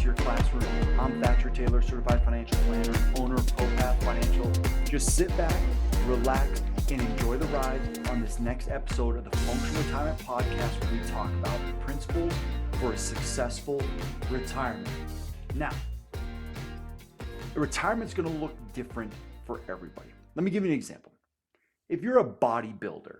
to your classroom. I'm Thatcher Taylor, certified financial planner, owner of ProPath Financial. Just sit back, relax, and enjoy the ride on this next episode of the Functional Retirement Podcast, where we talk about the principles for a successful retirement. Now, retirement's going to look different for everybody. Let me give you an example. If you're a bodybuilder,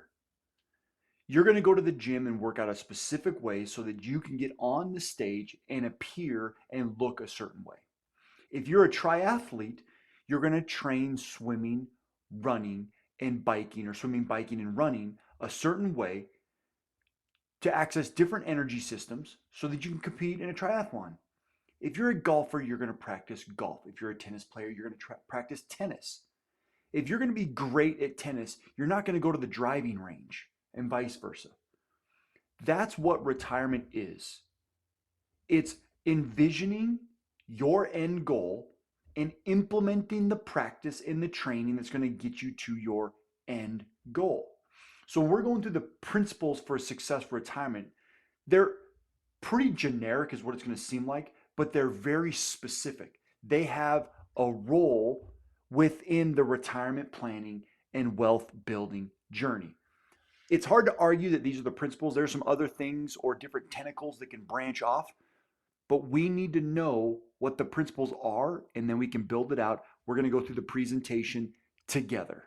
you're going to go to the gym and work out a specific way so that you can get on the stage and appear and look a certain way. If you're a triathlete, you're going to train swimming, running, and biking, or swimming, biking, and running a certain way to access different energy systems so that you can compete in a triathlon. If you're a golfer, you're going to practice golf. If you're a tennis player, you're going to practice tennis. If you're going to be great at tennis, you're not going to go to the driving range, and vice versa. That's what retirement is. It's envisioning your end goal and implementing the practice and the training that's going to get you to your end goal. So we're going through the principles for a successful retirement. They're pretty generic is what it's going to seem like, but they're very specific. They have a role within the retirement planning and wealth building journey. It's hard to argue that these are the principles. There's some other things or different tentacles that can branch off, but we need to know what the principles are, and then we can build it out. We're going to go through the presentation together.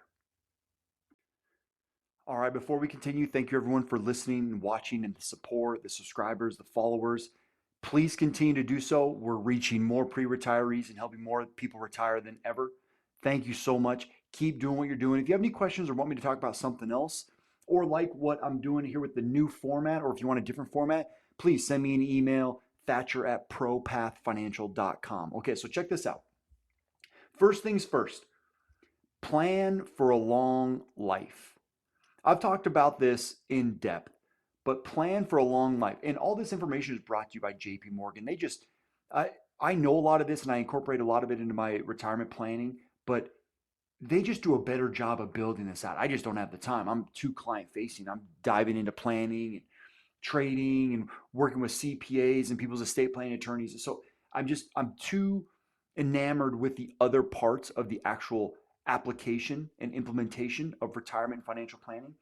All right, before we continue, thank you everyone for listening and watching, and the support, the subscribers, the followers. Please continue to do so. We're reaching more pre-retirees and helping more people retire than ever. Thank you so much. Keep doing what you're doing. If you have any questions or want me to talk about something else, or like what I'm doing here with the new format, or if you want a different format, please send me an email, thatcher@propathfinancial.com. Okay, so check this out. First things first, plan for a long life. I've talked about this in depth, but plan for a long life. And all this information is brought to you by JP Morgan. I know a lot of this and I incorporate a lot of it into my retirement planning, but they just do a better job of building this out. I just don't have the time. I'm too client facing. I'm diving into planning and trading and working with CPAs and people's estate planning attorneys. So I'm too enamored with the other parts of the actual application and implementation of retirement and financial planning.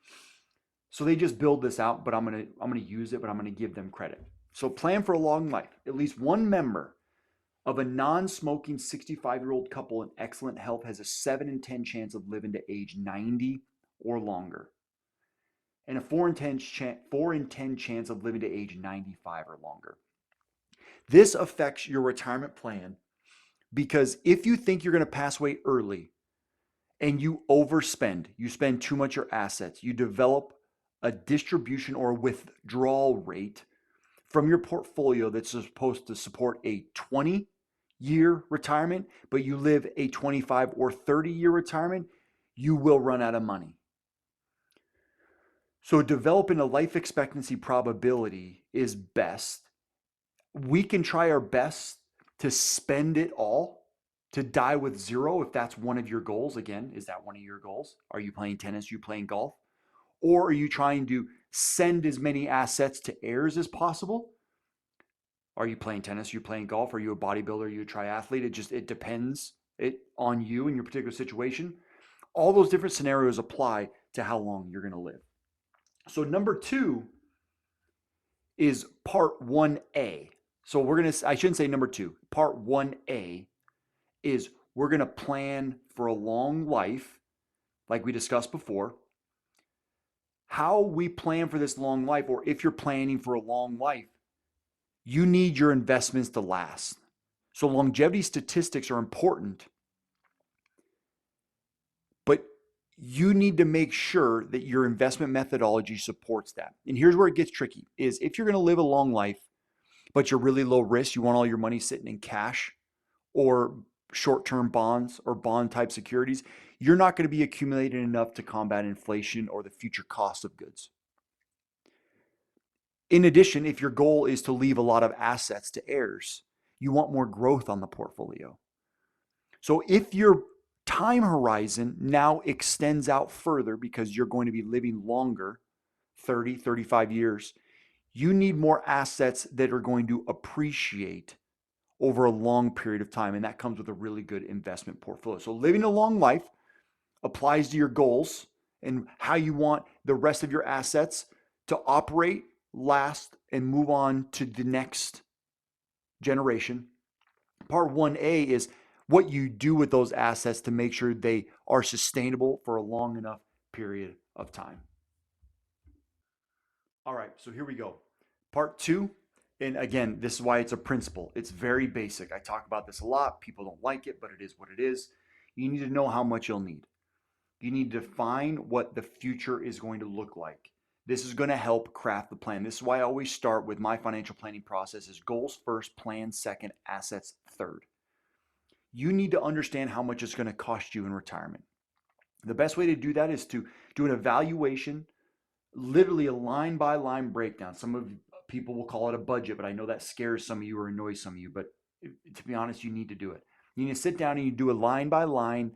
So they just build this out, but I'm gonna use it, but I'm gonna give them credit. So plan for a long life. At least one member of a non-smoking 65-year-old couple in excellent health has a 7 in 10 chance of living to age 90 or longer, and a 4 in 10 chance of living to age 95 or longer. This affects your retirement plan because if you think you're going to pass away early and you overspend, you spend too much of your assets, you develop a distribution or withdrawal rate from your portfolio that's supposed to support a 20-year retirement, but you live a 25 or 30-year retirement, you will run out of money. So developing a life expectancy probability is best. We can try our best to spend it all, to die with zero if that's one of your goals. Again, is that one of your goals? Are you playing tennis? Are you playing golf? Or are you trying to send as many assets to heirs as possible? Are you playing tennis? Are you playing golf? Are you a bodybuilder? Are you a triathlete? It depends on you and your particular situation. All those different scenarios apply to how long you're going to live. So number 2 is part 1A. So I shouldn't say number 2. Part 1A is we're going to plan for a long life, like we discussed before. How we plan for this long life, or if you're planning for a long life, you need your investments to last. So longevity statistics are important, but you need to make sure that your investment methodology supports that. And here's where it gets tricky, is if you're going to live a long life, but you're really low risk, you want all your money sitting in cash or short-term bonds or bond type securities, you're not going to be accumulating enough to combat inflation or the future cost of goods. In addition, if your goal is to leave a lot of assets to heirs, you want more growth on the portfolio. So if your time horizon now extends out further because you're going to be living longer, 30, 35 years, you need more assets that are going to appreciate over a long period of time. And that comes with a really good investment portfolio. So living a long life applies to your goals and how you want the rest of your assets to operate, last, and move on to the next generation. Part 1A is what you do with those assets to make sure they are sustainable for a long enough period of time. All right, so here we go. Part 2, and again, this is why it's a principle. It's very basic. I talk about this a lot. People don't like it, but it is what it is. You need to know how much you'll need. You need to define what the future is going to look like. This is going to help craft the plan. This is why I always start with my financial planning process is goals first, plan second, assets third. You need to understand how much it's going to cost you in retirement. The best way to do that is to do an evaluation, literally a line by line breakdown. Some of people will call it a budget, but I know that scares some of you or annoys some of you. But to be honest, you need to do it. You need to sit down and you do a line by line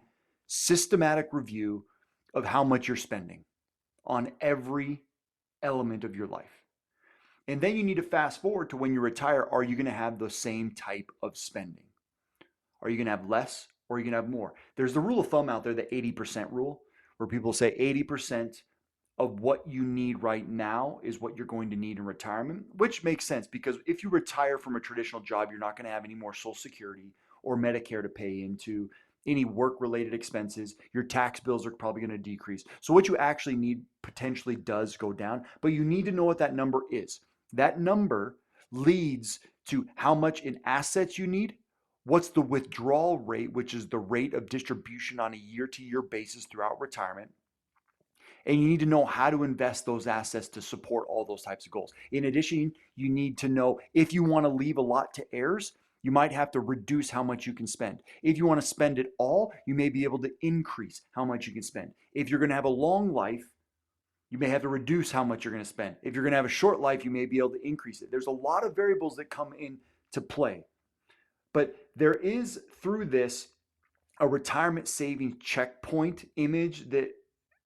systematic review of how much you're spending on every element of your life. And then you need to fast forward to when you retire. Are you going to have the same type of spending? Are you going to have less or are you going to have more? There's the rule of thumb out there, the 80% rule, where people say 80% of what you need right now is what you're going to need in retirement, which makes sense because if you retire from a traditional job, you're not going to have any more Social Security or Medicare to pay into, any work-related expenses. Your tax bills are probably going to decrease. So what you actually need potentially does go down, but you need to know what that number is. That number leads to how much in assets you need. What's the withdrawal rate, which is the rate of distribution on a year-to-year basis throughout retirement? And you need to know how to invest those assets to support all those types of goals. In addition, you need to know if you want to leave a lot to heirs, you might have to reduce how much you can spend. If you want to spend it all, you may be able to increase how much you can spend. If you're going to have a long life, you may have to reduce how much you're going to spend. If you're going to have a short life, you may be able to increase it. There's a lot of variables that come into play. But there is, through this, a retirement savings checkpoint image that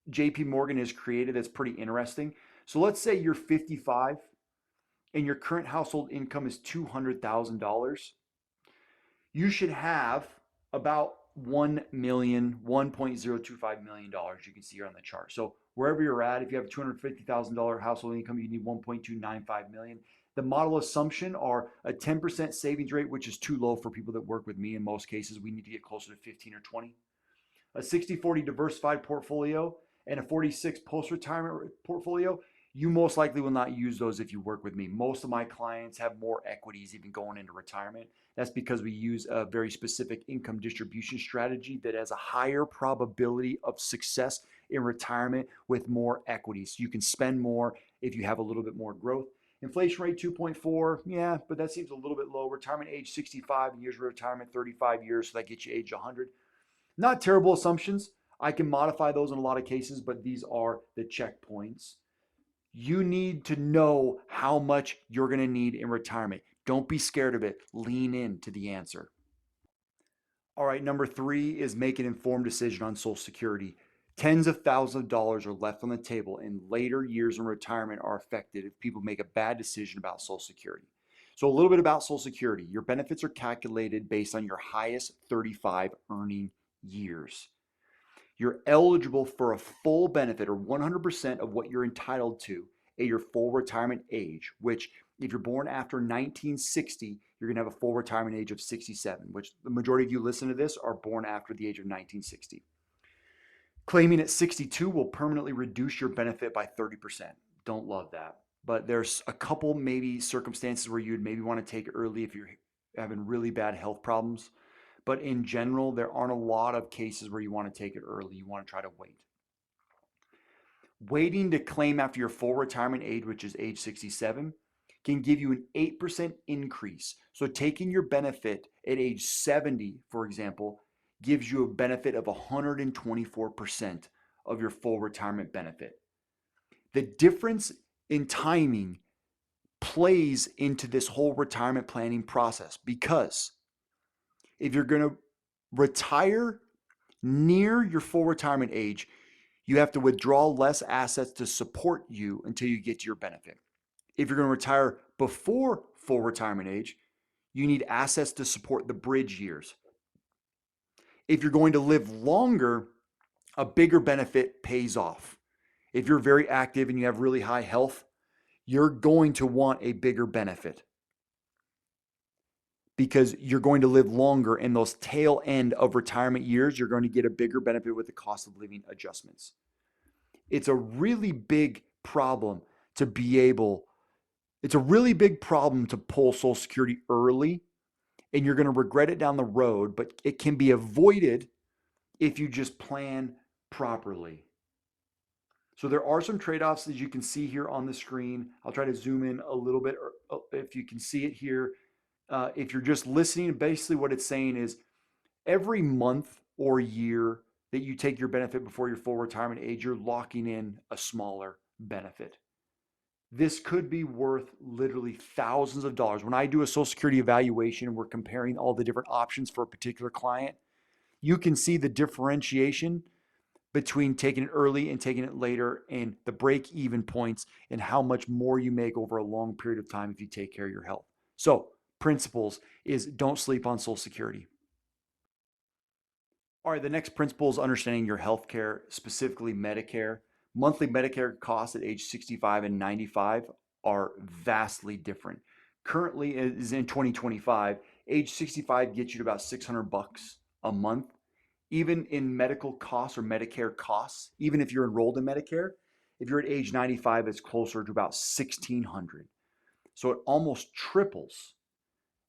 JP Morgan has created that's pretty interesting. So let's say you're 55 and your current household income is $200,000. You should have about 1 million, $1.025 million you can see here on the chart. So wherever you're at, if you have $250,000 household income, you need 1.295 million. The model assumption are a 10% savings rate, which is too low for people that work with me. In most cases, we need to get closer to 15 or 20. A 60-40 diversified portfolio and a 46 post-retirement portfolio, you most likely will not use those if you work with me. Most of my clients have more equities even going into retirement. That's because we use a very specific income distribution strategy that has a higher probability of success in retirement with more equities. You can spend more if you have a little bit more growth. Inflation rate 2.4, yeah, but that seems a little bit low. Retirement age 65, years of retirement 35 years, so that gets you age 100. Not terrible assumptions. I can modify those in a lot of cases, but these are the checkpoints. You need to know how much you're going to need in retirement. Don't be scared of it. Lean into the answer. All right, number 3 is make an informed decision on Social Security. Tens of thousands of dollars are left on the table, and later years in retirement are affected if people make a bad decision about Social Security. So, a little bit about Social Security. Your benefits are calculated based on your highest 35 earning years. You're eligible for a full benefit or 100% of what you're entitled to at your full retirement age, which if you're born after 1960, you're going to have a full retirement age of 67, which the majority of you listen to this are born after the age of 1960. Claiming at 62 will permanently reduce your benefit by 30%. Don't love that. But there's a couple maybe circumstances where you'd maybe want to take it early if you're having really bad health problems. But in general, there aren't a lot of cases where you want to take it early. You want to try to wait. Waiting to claim after your full retirement age, which is age 67, can give you an 8% increase. So taking your benefit at age 70, for example, gives you a benefit of 124% of your full retirement benefit. The difference in timing plays into this whole retirement planning process because if you're going to retire near your full retirement age, you have to withdraw less assets to support you until you get to your benefit. If you're going to retire before full retirement age, You need assets to support the bridge years. If you're going to live longer, a bigger benefit pays off. If you're very active and you have really high health, you're going to want a bigger benefit because you're going to live longer. In those tail end of retirement years, you're going to get a bigger benefit with the cost of living adjustments. It's a really big problem to be able, it's a really big problem to pull Social Security early, and you're going to regret it down the road, but it can be avoided if you just plan properly. So there are some trade-offs as you can see here on the screen. I'll try to zoom in a little bit if you can see it here. If you're just listening, basically what it's saying is every month or year that you take your benefit before your full retirement age, you're locking in a smaller benefit. This could be worth literally thousands of dollars. When I do a Social Security evaluation and we're comparing all the different options for a particular client, you can see the differentiation between taking it early and taking it later and the break even points and how much more you make over a long period of time if you take care of your health. So principles is don't sleep on Social Security. All right, the next principle is understanding your health care, specifically Medicare. Monthly Medicare costs at age 65 and 95 are vastly different. Currently is in 2025, age 65 gets you to about 600 bucks a month. Even in medical costs or Medicare costs, even if you're enrolled in Medicare, if you're at age 95, it's closer to about 1,600. So it almost triples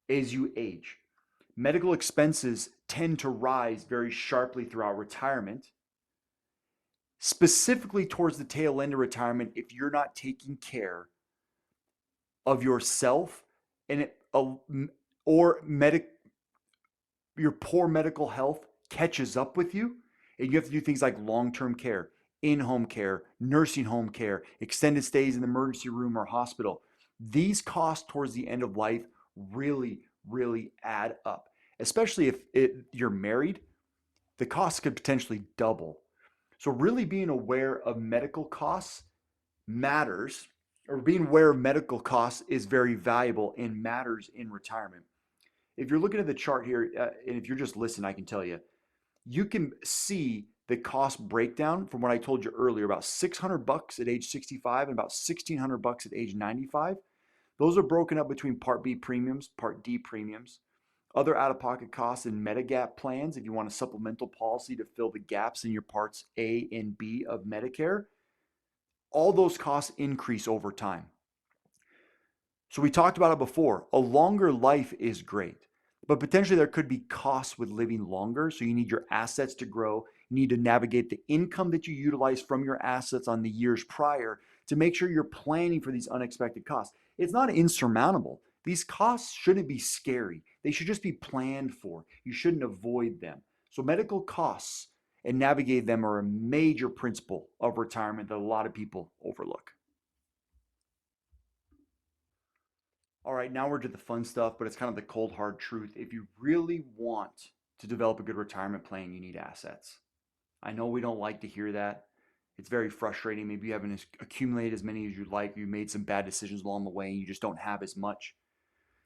as you age. Medical expenses tend to rise very sharply throughout retirement, specifically towards the tail end of retirement if you're not taking care of yourself and or your poor medical health catches up with you, and you have to do things like long-term care, in-home care, nursing home care, extended stays in the emergency room or hospital. These costs towards the end of life really add up, especially if you're married. The costs could potentially double. So really being aware of medical costs matters, or being aware of medical costs is very valuable and matters in retirement. If you're looking at the chart here, and if you're just listening, I can tell you, you can see the cost breakdown from what I told you earlier, about 600 bucks at age 65 and about 1,600 bucks at age 95. Those are broken up between Part B premiums, Part D premiums, other out-of-pocket costs and Medigap plans if you want a supplemental policy to fill the gaps in your Parts A and B of Medicare. All those costs increase over time. So we talked about it before. A longer life is great, but potentially there could be costs with living longer. So you need your assets to grow. You need to navigate the income that you utilize from your assets on the years prior to make sure you're planning for these unexpected costs. It's not insurmountable. These costs shouldn't be scary. They should just be planned for. You shouldn't avoid them. So medical costs and navigate them are a major principle of retirement that a lot of people overlook. All right, now we're to the fun stuff, but it's kind of the cold hard truth. If you really want to develop a good retirement plan, you need assets. I know we don't like to hear that. It's very frustrating. Maybe you haven't accumulated as many as you'd like. You made some bad decisions along the way and you just don't have as much.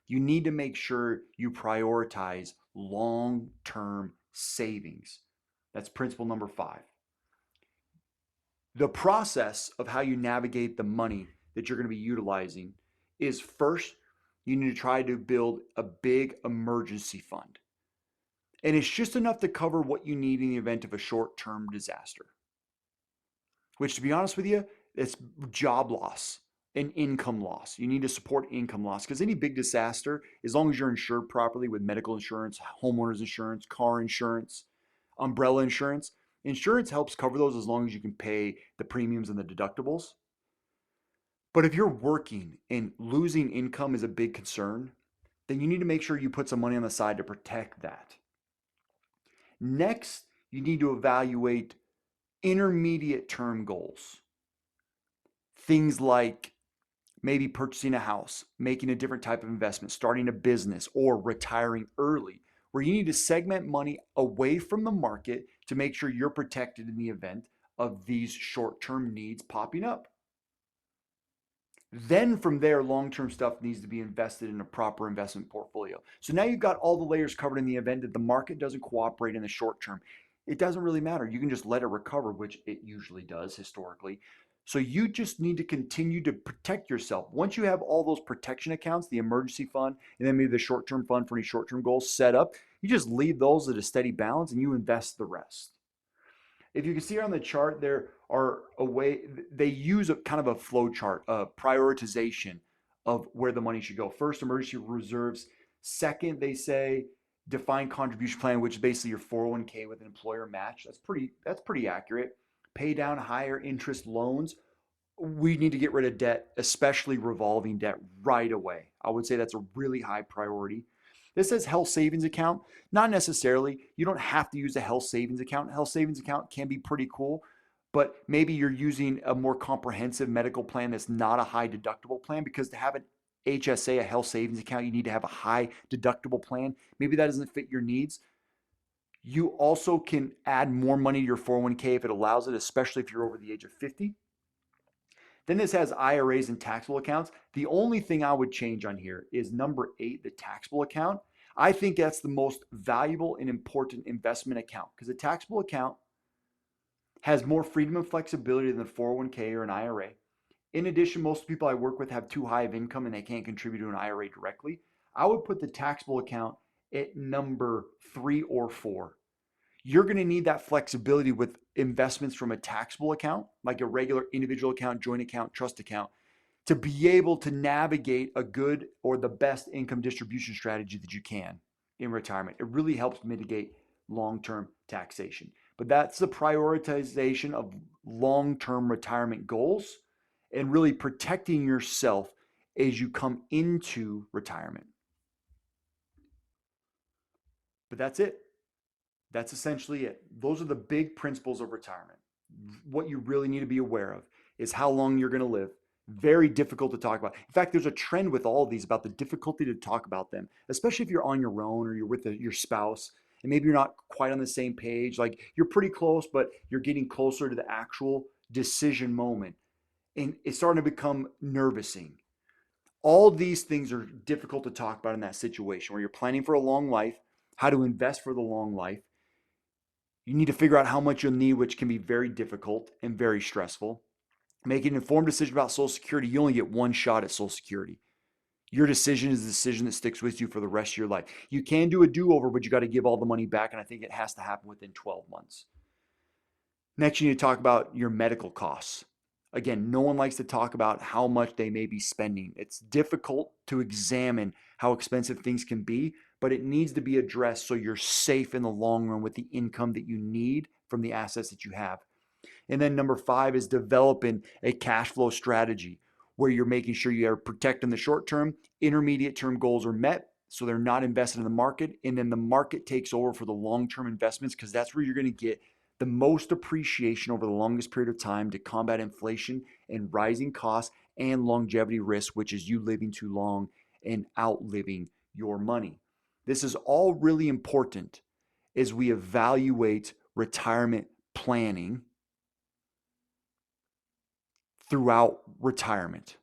You need to make sure you prioritize long-term savings. That's principle number 5. The process of how you navigate the money that you're going to be utilizing is first, you need to try to build a big emergency fund. And it's just enough to cover what you need in the event of a short-term disaster, which, to be honest with you, it's job loss and income loss. You need to support income loss because any big disaster, as long as you're insured properly with medical insurance, homeowners insurance, car insurance, umbrella insurance, insurance helps cover those as long as you can pay the premiums and the deductibles. But if you're working and losing income is a big concern, then you need to make sure you put some money on the side to protect that. Next, you need to evaluate intermediate term goals. Things like maybe purchasing a house, making a different type of investment, starting a business, or retiring early, where you need to segment money away from the market to make sure you're protected in the event of these short-term needs popping up. Then from there, long-term stuff needs to be invested in a proper investment portfolio. So now you've got all the layers covered in the event that the market doesn't cooperate in the short term. It doesn't really matter. You can just let it recover, which it usually does historically. So you just need to continue to protect yourself. Once you have all those protection accounts, the emergency fund, and then maybe the short-term fund for any short-term goals set up, you just leave those at a steady balance and you invest the rest. If you can see on the chart, there are a way they use a kind of a flow chart, a prioritization of where the money should go. First, emergency reserves. Second, they say defined contribution plan, which is basically your 401k with an employer match. That's pretty accurate. Pay down higher interest loans. We need to get rid of debt, especially revolving debt, right away. I would say that's a really high priority. This says health savings account. Not necessarily. You don't have to use a health savings account. Health savings account can be pretty cool, but maybe you're using a more comprehensive medical plan that's not a high deductible plan, because to have an HSA, a health savings account, you need to have a high deductible plan. Maybe that doesn't fit your needs. You also can add more money to your 401k if it allows it, especially if you're over the age of 50. Then this has IRAs and taxable accounts. The only thing I would change on here is number 8, the taxable account. I think that's the most valuable and important investment account, because a taxable account has more freedom and flexibility than the 401k or an IRA. In addition, most people I work with have too high of income and they can't contribute to an IRA directly. I would put the taxable account at number 3 or 4. You're going to need that flexibility with investments from a taxable account, like a regular individual account, joint account, trust account, to be able to navigate a good or the best income distribution strategy that you can in retirement. It really helps mitigate long-term taxation. But that's the prioritization of long-term retirement goals and really protecting yourself as you come into retirement. But that's it. That's essentially it. Those are the big principles of retirement. What you really need to be aware of is how long you're going to live. Very difficult to talk about. In fact, there's a trend with all of these about the difficulty to talk about them, especially if you're on your own or you're with your spouse and maybe you're not quite on the same page. Like you're pretty close, but you're getting closer to the actual decision moment. And it's starting to become nervousing. All these things are difficult to talk about in that situation where you're planning for a long life, how to invest for the long life. You need to figure out how much you'll need, which can be very difficult and very stressful. Make an informed decision about Social Security. You only get one shot at Social Security. Your decision is the decision that sticks with you for the rest of your life. You can do a do-over, but you got to give all the money back, and I think it has to happen within 12 months. Next, you need to talk about your medical costs. Again, no one likes to talk about how much they may be spending. It's difficult to examine how expensive things can be, but it needs to be addressed so you're safe in the long run with the income that you need from the assets that you have. And then number 5 is developing a cash flow strategy where you're making sure you are protecting the short term, intermediate term goals are met, so they're not invested in the market. And then the market takes over for the long term investments, because that's where you're going to get the most appreciation over the longest period of time to combat inflation and rising costs and longevity risk, which is you living too long and outliving your money. This is all really important as we evaluate retirement planning throughout retirement.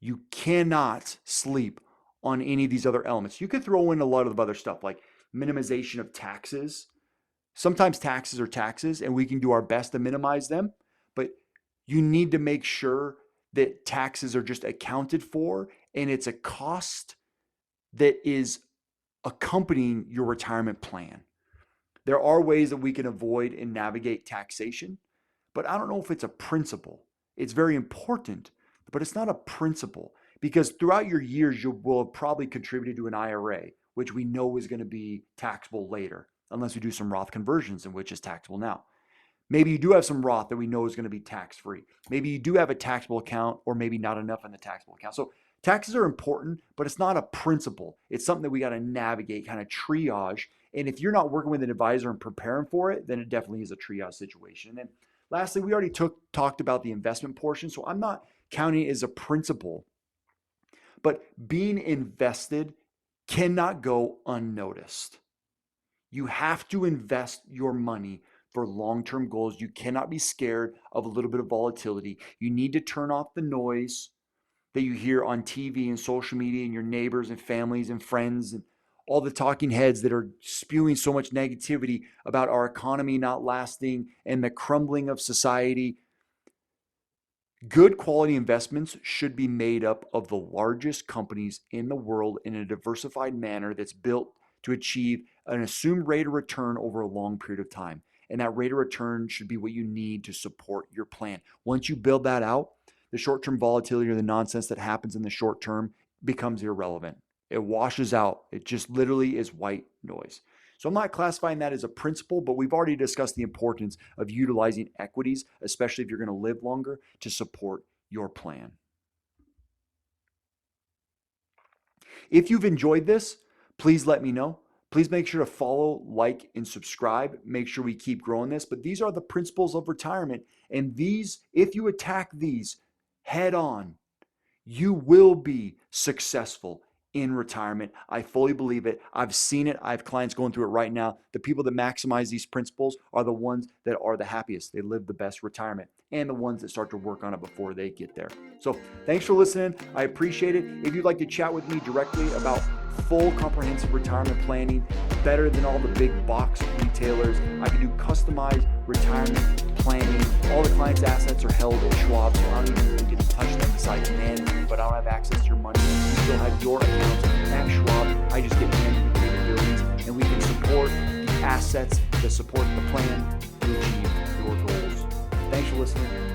You cannot sleep on any of these other elements. You could throw in a lot of other stuff like minimization of taxes. Sometimes taxes are taxes, and we can do our best to minimize them, but you need to make sure that taxes are just accounted for and it's a cost that is accompanying your retirement plan. There are ways that we can avoid and navigate taxation, but I don't know if it's a principle. It's very important, but it's not a principle, because throughout your years, you will have probably contributed to an IRA, which we know is going to be taxable later, unless we do some Roth conversions, in which is taxable now. Maybe you do have some Roth that we know is going to be tax-free. Maybe you do have a taxable account, or maybe not enough in the taxable account. So taxes are important, but it's not a principle. It's something that we got to navigate, kind of triage. And if you're not working with an advisor and preparing for it, then it definitely is a triage situation. And then lastly, we already talked about the investment portion. So I'm not counting it as a principle, but being invested cannot go unnoticed. You have to invest your money for long-term goals. You cannot be scared of a little bit of volatility. You need to turn off the noise that you hear on TV and social media and your neighbors and families and friends and all the talking heads that are spewing so much negativity about our economy not lasting and the crumbling of society. Good quality investments should be made up of the largest companies in the world in a diversified manner that's built to achieve an assumed rate of return over a long period of time. And that rate of return should be what you need to support your plan. Once you build that out, the short-term volatility or the nonsense that happens in the short term becomes irrelevant. It washes out. It just literally is white noise. So I'm not classifying that as a principle, but we've already discussed the importance of utilizing equities, especially if you're going to live longer, to support your plan. If you've enjoyed this, please let me know. Please make sure to follow, like, and subscribe. Make sure we keep growing this. But these are the principles of retirement. And these, if you attack these head on, you will be successful in retirement. I fully believe it. I've seen it. I have clients going through it right now. The people that maximize these principles are the ones that are the happiest. They live the best retirement, and the ones that start to work on it before they get there. So thanks for listening. I appreciate it. If you'd like to chat with me directly about full comprehensive retirement planning, better than all the big box retailers, I can do customized retirement planning. All the clients' assets are held at Schwab, so I don't even get to touch them besides managing, but I don't have access to your money. You still have your accounts at Schwab. I just get management capabilities, and we can support the assets that support the plan to achieve your goals. Thanks for listening.